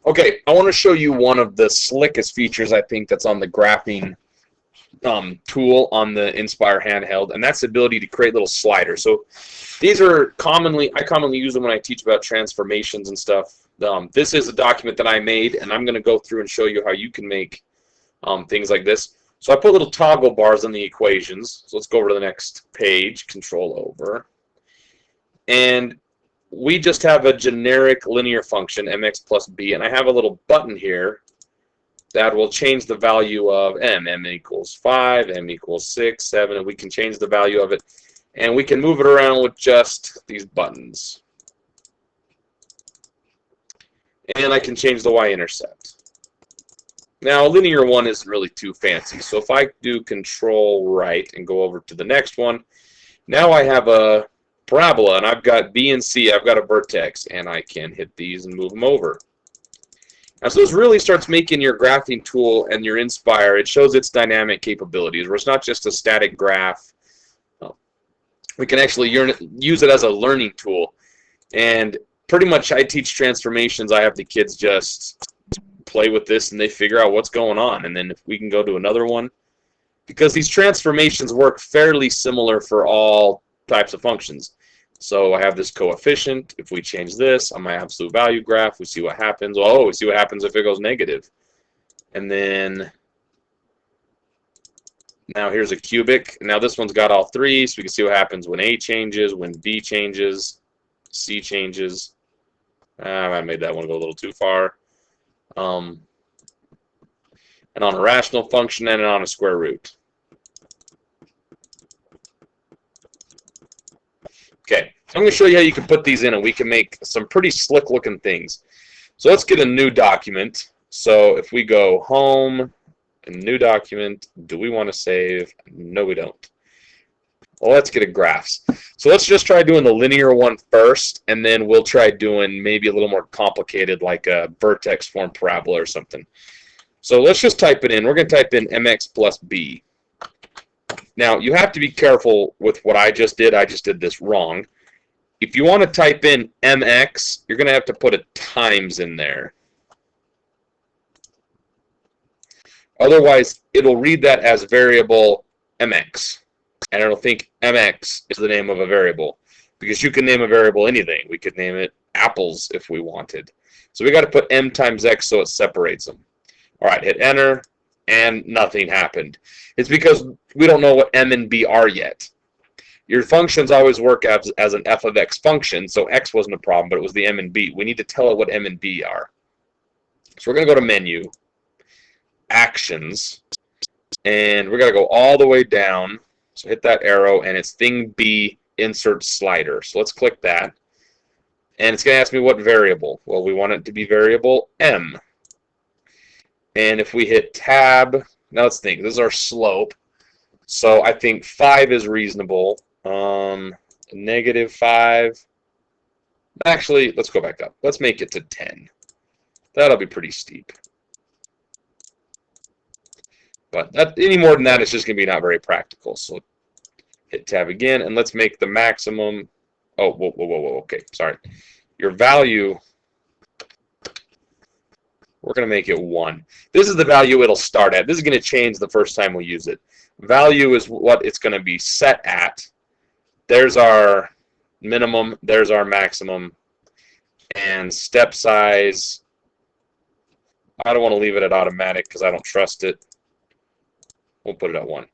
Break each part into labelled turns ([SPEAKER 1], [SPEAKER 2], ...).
[SPEAKER 1] Okay, I want to show you one of the slickest features I think that's on the graphing tool on the Inspire handheld, and that's the ability to create little sliders. So these are I commonly use them when I teach about transformations and stuff. This is a document that I made, and I'm going to go through and show you how you can make things like this. So I put little toggle bars on the equations. So let's go over to the next page, Control over. And we just have a generic linear function, mx plus b, and I have a little button here that will change the value of m equals 5, m equals 6, 7, and we can change the value of it. And we can move it around with just these buttons. And I can change the y-intercept. Now, a linear one isn't really too fancy, so if I do Control right and go over to the next one, now I have a parabola, and I've got B and C, I've got a vertex, and I can hit these and move them over. Now, so this really starts making your graphing tool and your Inspire, it shows its dynamic capabilities, where it's not just a static graph. We can actually use it as a learning tool. And pretty much I teach transformations, I have the kids just play with this and they figure out what's going on. And then if we can go to another one, because these transformations work fairly similar for all types of functions. So I have this coefficient. If we change this on my absolute value graph, we see what happens. Oh, we see what happens if it goes negative. And then now here's a cubic. Now this one's got all three, so we can see what happens when A changes, when B changes, C changes. I made that one go a little too far. And on a rational function and on a square root. Okay, I'm going to show you how you can put these in, and we can make some pretty slick looking things. So let's get a new document. So if we go Home, New Document, do we want to save? No, we don't. Well, let's get a graphs. So let's just try doing the linear one first, and then we'll try doing maybe a little more complicated, like a vertex form parabola or something. So let's just type it in. We're going to type in mx plus b. Now, you have to be careful with what I just did. I just did this wrong. If you want to type in mx, you're going to have to put a times in there. Otherwise, it'll read that as variable mx. And it'll think mx is the name of a variable. Because you can name a variable anything. We could name it apples if we wanted. So we got to put m times x so it separates them. All right, hit enter, and nothing happened. It's because we don't know what m and b are yet. Your functions always work as an f of x function, so x wasn't a problem, but it was the m and b. We need to tell it what m and b are. So we're going to go to Menu, Actions, and we're going to go all the way down. So hit that arrow, and it's thing B, insert slider. So let's click that. And it's going to ask me what variable. Well, we want it to be variable m. And if we hit tab, now let's think. This is our slope. So I think 5 is reasonable. -5. Actually, let's go back up. Let's make it to 10. That'll be pretty steep. But any more than that, it's just going to be not very practical. So hit tab again, and let's make the maximum. Oh, whoa. Okay, sorry. Your value, we're going to make it 1. This is the value it'll start at. This is going to change the first time we use it. Value is what it's going to be set at. There's our minimum. There's our maximum. And step size, I don't want to leave it at automatic because I don't trust it. We'll put it at 1.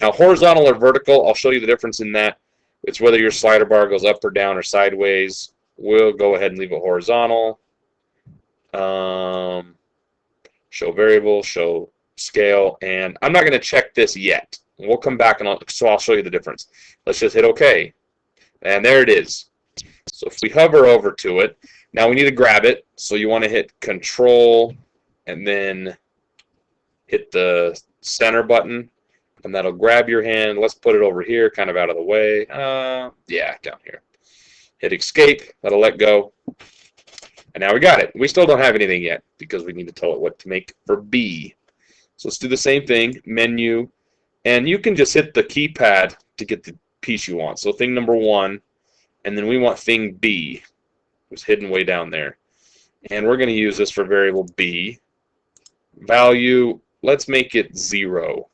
[SPEAKER 1] Now, horizontal or vertical, I'll show you the difference in that. It's whether your slider bar goes up or down or sideways. We'll go ahead and leave it horizontal. Show variable, show scale, and I'm not going to check this yet. We'll come back and I'll show you the difference. Let's just hit OK, and there it is. So if we hover over to it, now we need to grab it. So you want to hit Control and then hit the center button, and that'll grab your hand. Let's put it over here, kind of out of the way. Yeah, down here. Hit Escape. That'll let go. And now we got it. We still don't have anything yet because we need to tell it what to make for B. So let's do the same thing. Menu. And you can just hit the keypad to get the piece you want. So thing number 1. And then we want thing B. It was hidden way down there. And we're going to use this for variable b. Value, let's make it 0.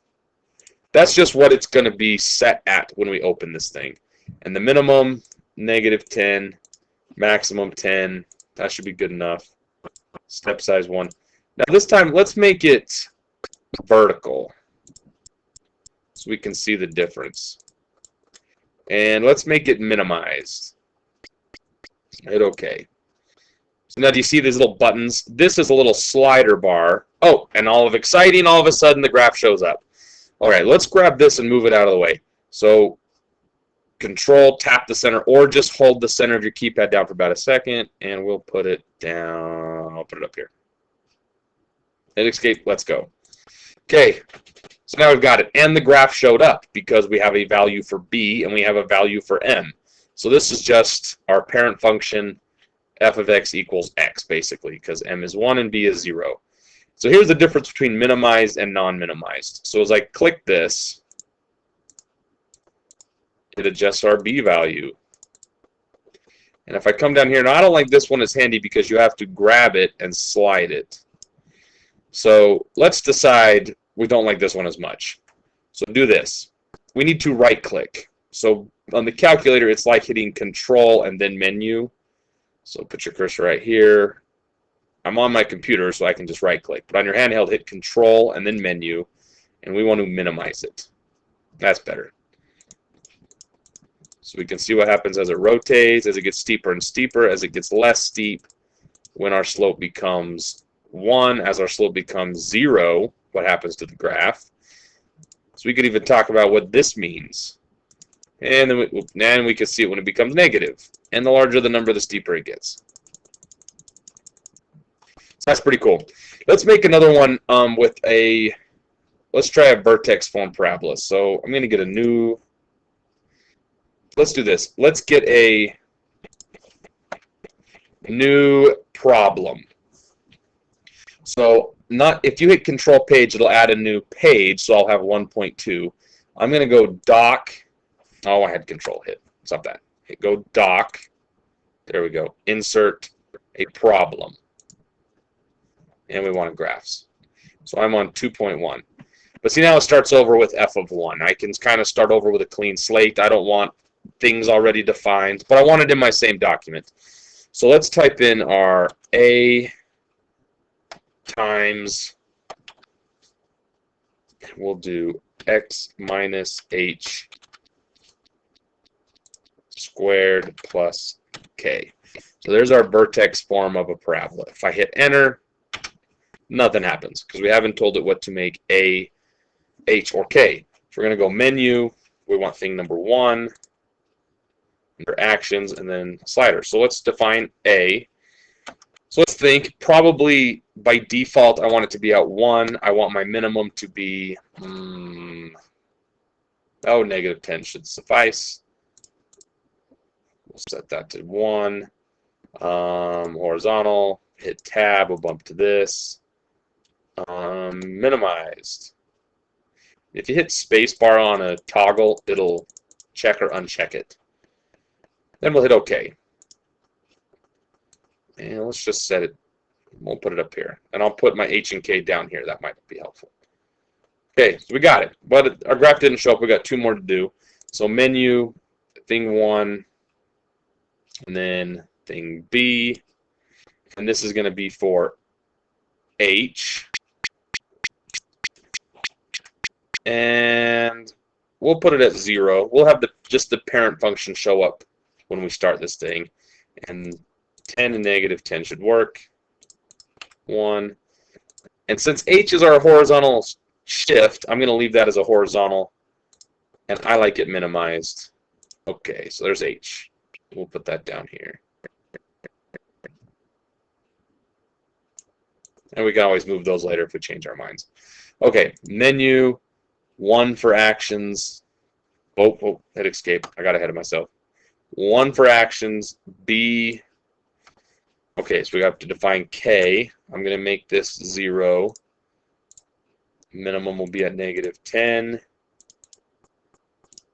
[SPEAKER 1] That's just what it's going to be set at when we open this thing. And the minimum, -10, maximum 10. That should be good enough. Step size 1. Now this time, let's make it vertical so we can see the difference. And let's make it minimized. Hit OK. So now do you see these little buttons? This is a little slider bar. Oh, and all of a sudden the graph shows up. All right, let's grab this and move it out of the way. So Control, tap the center, or just hold the center of your keypad down for about a second, and we'll put it down. I'll put it up here. Hit escape. Let's go. Okay, so now we've got it. And the graph showed up because we have a value for b and we have a value for m. So this is just our parent function, f of x equals x, basically, because m is 1 and b is 0. So here's the difference between minimized and non-minimized. So as I click this, it adjusts our b value. And if I come down here, now I don't like this one as handy because you have to grab it and slide it. So let's decide we don't like this one as much. So do this. We need to right click. So on the calculator, it's like hitting Control and then menu. So put your cursor right here. I'm on my computer, so I can just right click. But on your handheld, hit Control and then menu. And we want to minimize it. That's better. So we can see what happens as it rotates, as it gets steeper and steeper, as it gets less steep, when our slope becomes 1, as our slope becomes 0, what happens to the graph. So we could even talk about what this means. And then we can see it when it becomes negative. And the larger the number, the steeper it gets. So that's pretty cool. Let's make another one with a, let's try a vertex form parabola. So I'm going to get a new, let's do this. Let's get a new problem. So not if you hit Control Page, it'll add a new page. So I'll have 1.2. I'm going to go doc. Oh, I had Control hit. Stop that. Go doc. There we go. Insert a problem. And we want graphs. So I'm on 2.1. But see, now it starts over with f of 1. I can kind of start over with a clean slate. I don't want things already defined, but I want it in my same document. So let's type in our a times, we'll do x minus h squared plus k. So there's our vertex form of a parabola. If I hit enter, nothing happens because we haven't told it what to make a, h, or k. So we're going to go menu. We want thing number 1, under actions, and then slider. So let's define a. So let's think, probably by default, I want it to be at 1. I want my minimum to be, -10 should suffice. We'll set that to 1. Horizontal, hit tab, we'll bump to this. Minimized. If you hit spacebar on a toggle, it'll check or uncheck it. Then we'll hit OK. And let's just set it. We'll put it up here. And I'll put my H and K down here. That might be helpful. Okay, so we got it. But our graph didn't show up. We got 2 more to do. So menu, thing 1, and then thing B. And this is going to be for H. And we'll put it at 0. We'll have just the parent function show up when we start this thing. And 10 and -10 should work. 1. And since H is our horizontal shift, I'm going to leave that as a horizontal. And I like it minimized. Okay, so there's H. We'll put that down here. And we can always move those later if we change our minds. Okay, menu, 1 for actions. Oh, hit escape. I got ahead of myself. 1 for actions, B. Okay, so we have to define K. I'm going to make this 0. Minimum will be at -10.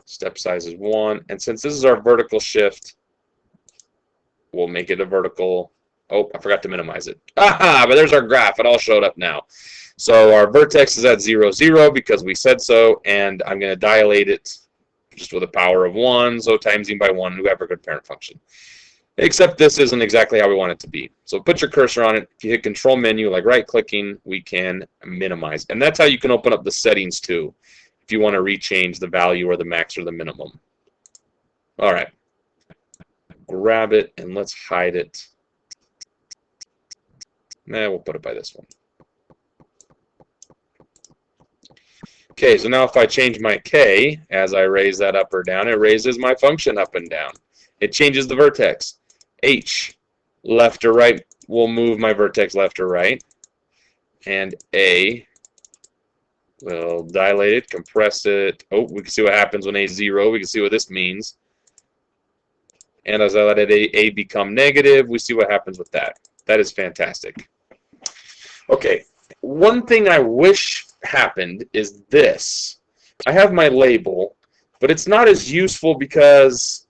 [SPEAKER 1] Step size is 1. And since this is our vertical shift, we'll make it a vertical. Oh, I forgot to minimize it. Aha, but there's our graph. It all showed up now. So our vertex is at 0, 0 because we said so, and I'm going to dilate it just with a power of 1, so timesing by 1, whoever good parent function. Except this isn't exactly how we want it to be. So put your cursor on it. If you hit control menu, like right-clicking, we can minimize. And that's how you can open up the settings too, if you want to rechange the value or the max or the minimum. All right. Grab it and let's hide it. Nah, we'll put it by this one. Okay, so now if I change my K, as I raise that up or down, it raises my function up and down. It changes the vertex. H, left or right, will move my vertex left or right. And A will dilate it, compress it. Oh, we can see what happens when A is 0. We can see what this means. And as I let A become negative, we see what happens with that. That is fantastic. Okay, one thing I wish happened is this. I have my label, but it's not as useful because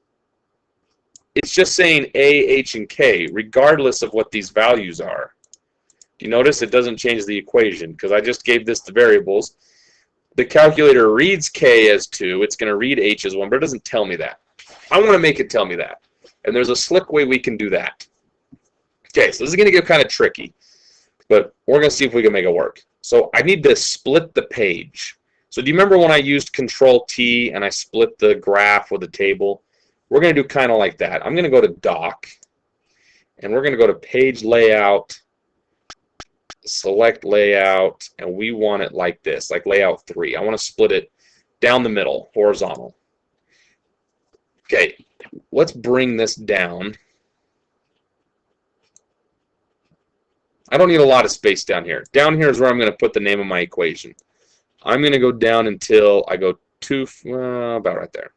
[SPEAKER 1] it's just saying A, H, and K, regardless of what these values are. You notice it doesn't change the equation because I just gave this the variables. The calculator reads K as 2. It's going to read H as 1, but it doesn't tell me that. I want to make it tell me that. And there's a slick way we can do that. Okay, so this is going to get kind of tricky, but we're going to see if we can make it work. So I need to split the page. So do you remember when I used Control T and I split the graph with the table? We're going to do kind of like that. I'm going to go to Doc, and we're going to go to Page Layout, select Layout, and we want it like this, like Layout 3. I want to split it down the middle, horizontal. Okay, let's bring this down. I don't need a lot of space down here. Down here is where I'm going to put the name of my equation. I'm going to go down until I go about right there.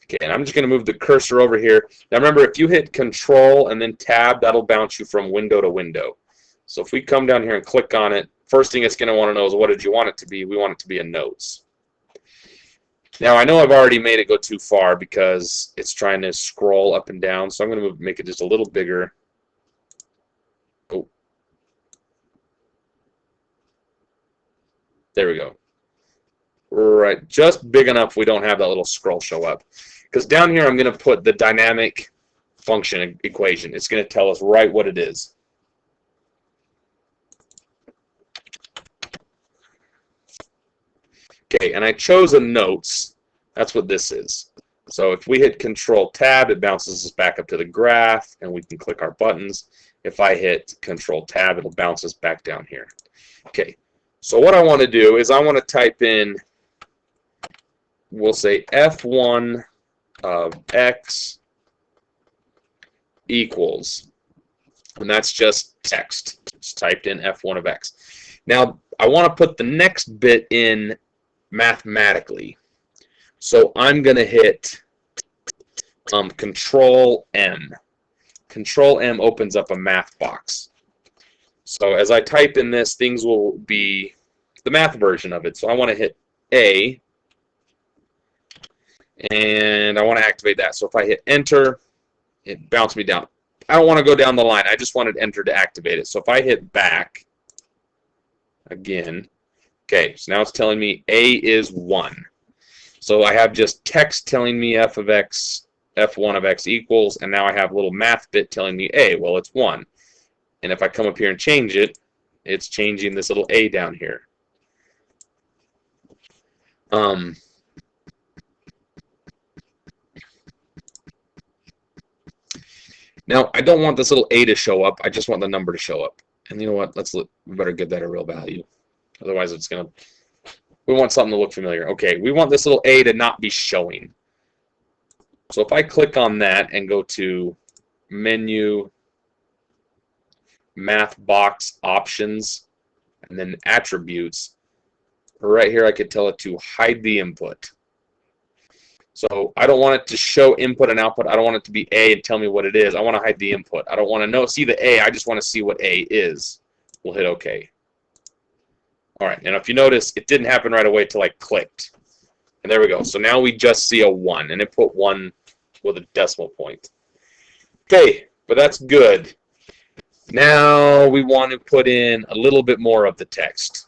[SPEAKER 1] Okay, and I'm just going to move the cursor over here. Now remember, if you hit Control and then Tab, that'll bounce you from window to window. So if we come down here and click on it, first thing it's going to want to know is what did you want it to be? We want it to be a Notes. Now I know I've already made it go too far because it's trying to scroll up and down, so I'm going to make it just a little bigger. Oh. There we go. Right, just big enough we don't have that little scroll show up. Because down here I'm going to put the dynamic function equation. It's going to tell us right what it is. Okay, and I chose a Notes. That's what this is. So if we hit Control Tab, it bounces us back up to the graph, and we can click our buttons. If I hit Control Tab, it'll bounce us back down here. Okay, so what I want to do is I want to type in, we'll say F1 of X equals, and that's just text. It's typed in F1 of X. Now, I want to put the next bit in mathematically. So I'm going to hit Control M. Control M opens up a math box. So as I type in this, things will be the math version of it. So I want to hit A, and I want to activate that. So if I hit Enter, it bounced me down. I don't want to go down the line. I just wanted Enter to activate it. So if I hit back again, okay, so now it's telling me A is 1. So I have just text telling me F of X, F1 of X equals, and now I have a little math bit telling me A. Well, it's 1. And if I come up here and change it, it's changing this little A down here. Now, I don't want this little A to show up. I just want the number to show up. And you know what? We better give that a real value. Otherwise, it's going to... We want something to look familiar. Okay, we want this little A to not be showing. So if I click on that and go to Menu, Math Box Options, and then Attributes, right here I could tell it to hide the input. So I don't want it to show input and output. I don't want it to be A and tell me what it is. I want to hide the input. I don't want to see the A. I just want to see what A is. We'll hit OK. All right, and if you notice, it didn't happen right away till I clicked. And there we go. So now we just see a 1, and it put 1 with a decimal point. Okay, but that's good. Now we want to put in a little bit more of the text.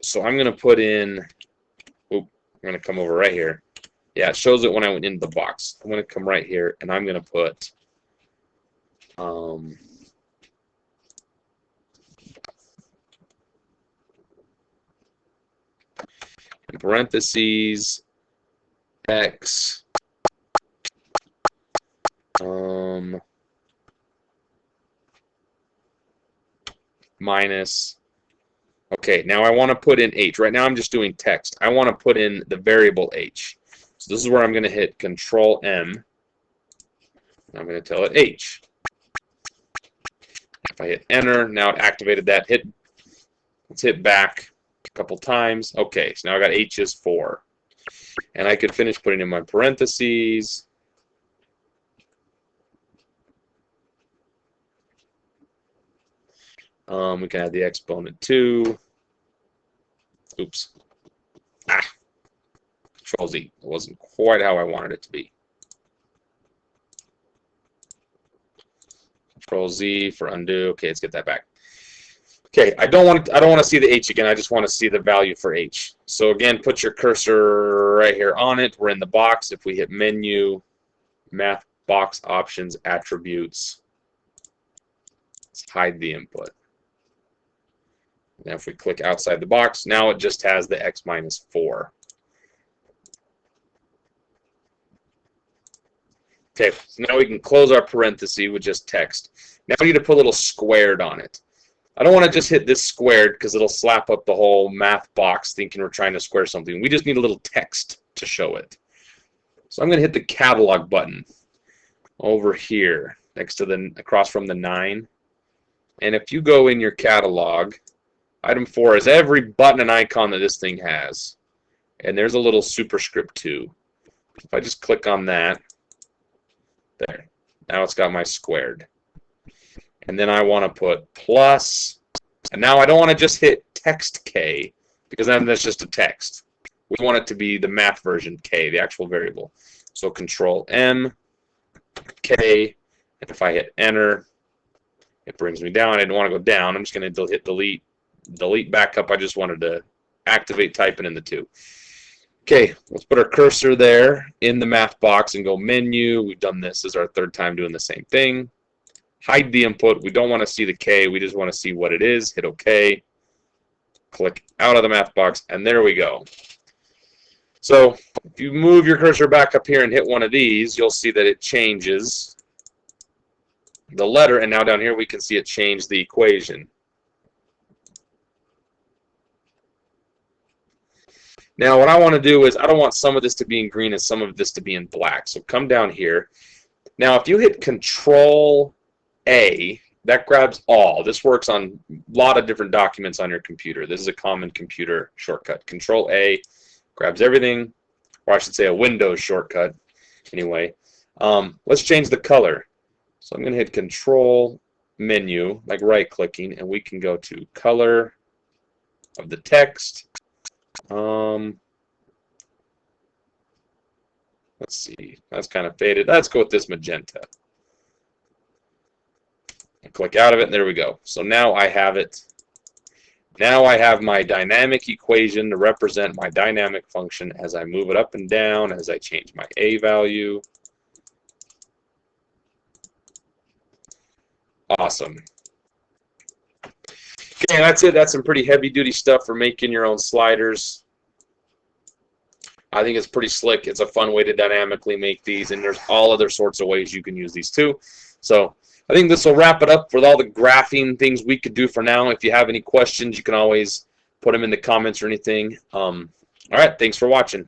[SPEAKER 1] So I'm going to put in, I'm going to come over right here. Yeah, it shows it when I went into the box. I'm going to come right here, and I'm going to put in parentheses x minus. Okay, now I want to put in h. Right now I'm just doing text. I want to put in the variable h. So this is where I'm going to hit Control M. I'm going to tell it h. If I hit enter, now it activated that. Let's hit back a couple times. Okay, so now I got h is 4. And I could finish putting in my parentheses. We can add the exponent 2. Oops. Control Z. It wasn't quite how I wanted it to be. Control Z for undo. Okay, let's get that back. Okay, I don't want to see the h again. I just want to see the value for h. So again, put your cursor right here on it. We're in the box. If we hit menu, math box options, attributes, let's hide the input. Now if we click outside the box, now it just has the x minus 4. Okay, so now we can close our parenthesis with just text. Now we need to put a little squared on it. I don't want to just hit this squared because it'll slap up the whole math box thinking we're trying to square something. We just need a little text to show it. So I'm going to hit the catalog button over here next to the across from the 9. And if you go in your catalog, item 4 is every button and icon that this thing has. And there's a little superscript 2. If I just click on that, there. Now it's got my squared. And then I want to put plus. And now I don't want to just hit text K, because then that's just a text. We want it to be the math version K, the actual variable. So Control M, K, and if I hit enter, it brings me down. I didn't want to go down. I'm just going to hit delete back up. I just wanted to activate typing in the 2. Okay, let's put our cursor there in the math box and go menu. We've done this. This is our 3rd time doing the same thing. Hide the input. We don't want to see the K. We just want to see what it is. Hit OK. Click out of the math box, and there we go. So if you move your cursor back up here and hit one of these, you'll see that it changes the letter, and now down here we can see it change the equation. Now what I want to do is I don't want some of this to be in green and some of this to be in black. So come down here. Now if you hit Control A, that grabs all. This works on a lot of different documents on your computer. This is a common computer shortcut. Control A grabs everything, or I should say a Windows shortcut. Anyway, let's change the color. So I'm going to hit Control menu, like right-clicking, and we can go to color of the text. Let's see, that's kind of faded. Let's go with this magenta. And click out of it, and there we go. So now I have it. Now I have my dynamic equation to represent my dynamic function as I move it up and down, as I change my A value. Awesome. Okay, that's it. That's some pretty heavy-duty stuff for making your own sliders. I think it's pretty slick. It's a fun way to dynamically make these, and there's all other sorts of ways you can use these too. So I think this will wrap it up with all the graphing things we could do for now. If you have any questions, you can always put them in the comments or anything. All right, thanks for watching.